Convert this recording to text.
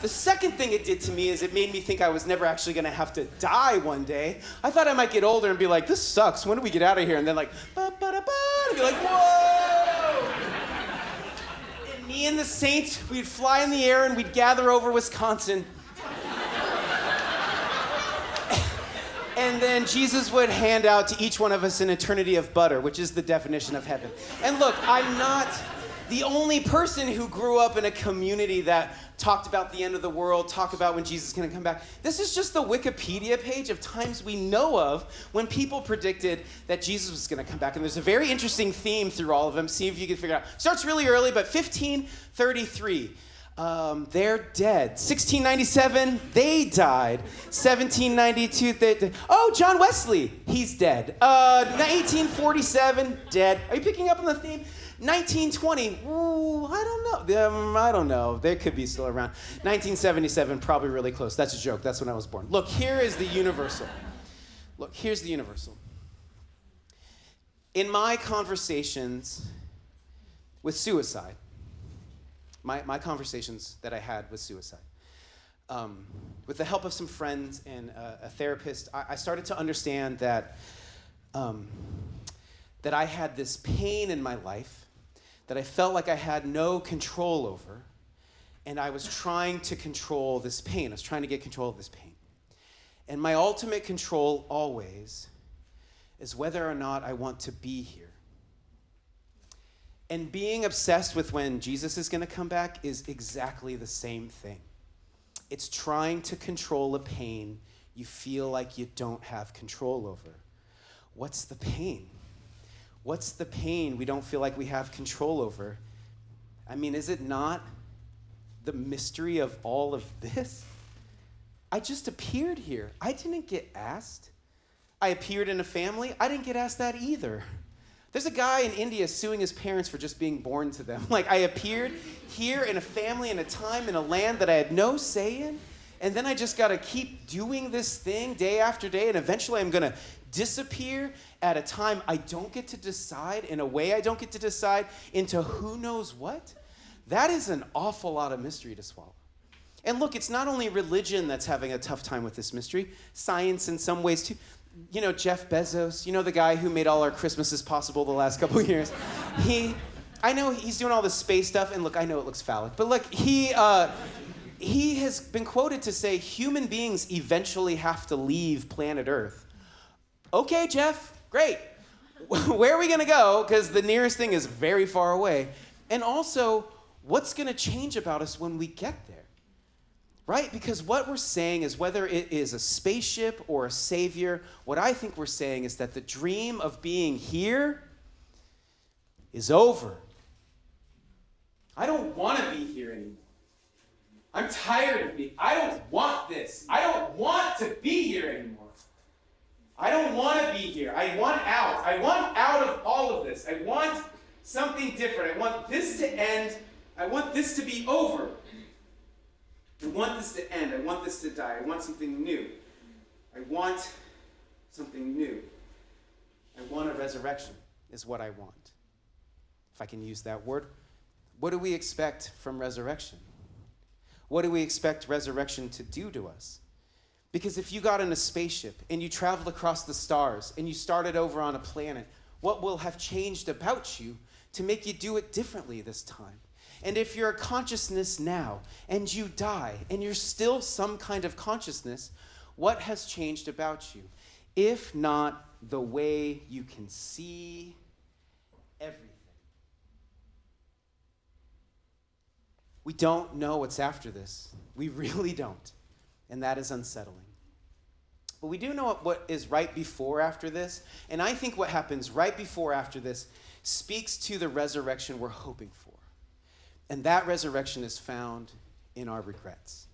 The second thing it did to me is it made me think I was never actually going to have to die one day. I thought I might get older and be like, this sucks. When do we get out of here? And then like, ba-ba-da-ba, and be like, whoa! And me and the saints, we'd fly in the air and we'd gather over Wisconsin. And then Jesus would hand out to each one of us an eternity of butter, which is the definition of heaven. And look, I'm not the only person who grew up in a community that talked about the end of the world, talked about when Jesus is going to come back. This is just the Wikipedia page of times we know of when people predicted that Jesus was going to come back. And there's a very interesting theme through all of them. See if you can figure it out. Starts really early, but 1533. They're dead. 1697, they died. 1792, they died. Oh, John Wesley, he's dead. 1947, dead. Are you picking up on the theme? 1920, ooh, I don't know. They could be still around. 1977, probably really close. That's a joke. That's when I was born. Look, here is the universal. Look, here's the universal. In my conversations with suicide, my conversations that I had with suicide, with the help of some friends and a therapist, I started to understand that I had this pain in my life that I felt like I had no control over, and I was trying to control this pain. I was trying to get control of this pain. And my ultimate control always is whether or not I want to be here. And being obsessed with when Jesus is going to come back is exactly the same thing. It's trying to control a pain you feel like you don't have control over. What's the pain? What's the pain we don't feel like we have control over? I mean, is it not the mystery of all of this? I just appeared here. I didn't get asked. I appeared in a family. I didn't get asked that either. There's a guy in India suing his parents for just being born to them. Like, I appeared here in a family, in a time, in a land that I had no say in, and then I just got to keep doing this thing day after day, and eventually I'm going to disappear at a time I don't get to decide, in a way I don't get to decide, into who knows what. That is an awful lot of mystery to swallow. And look, it's not only religion that's having a tough time with this mystery, science in some ways too. You know, Jeff Bezos, you know, the guy who made all our Christmases possible the last couple of years. I know he's doing all this space stuff, and look, I know it looks phallic, but look, he has been quoted to say human beings eventually have to leave planet Earth. Okay, Jeff, great. Where are we gonna go? Because the nearest thing is very far away. And also, what's gonna change about us when we get there? Right? Because what we're saying is, whether it is a spaceship or a savior, what I think we're saying is that the dream of being here is over. I don't want to be here anymore. I'm tired of being, I don't want this. I don't want to be here anymore. I don't want to be here. I want out. I want out of all of this. I want something different. I want this to end. I want this to be over. I want this to end. I want this to die. I want something new. I want something new. I want a resurrection is what I want. If I can use that word. What do we expect from resurrection? What do we expect resurrection to do to us? Because if you got in a spaceship and you traveled across the stars and you started over on a planet, what will have changed about you to make you do it differently this time? And if you're a consciousness now and you die and you're still some kind of consciousness, what has changed about you? If not the way you can see everything. We don't know what's after this. We really don't. And that is unsettling. But we do know what is right before after this. And I think what happens right before after this speaks to the resurrection we're hoping for. And that resurrection is found in our regrets.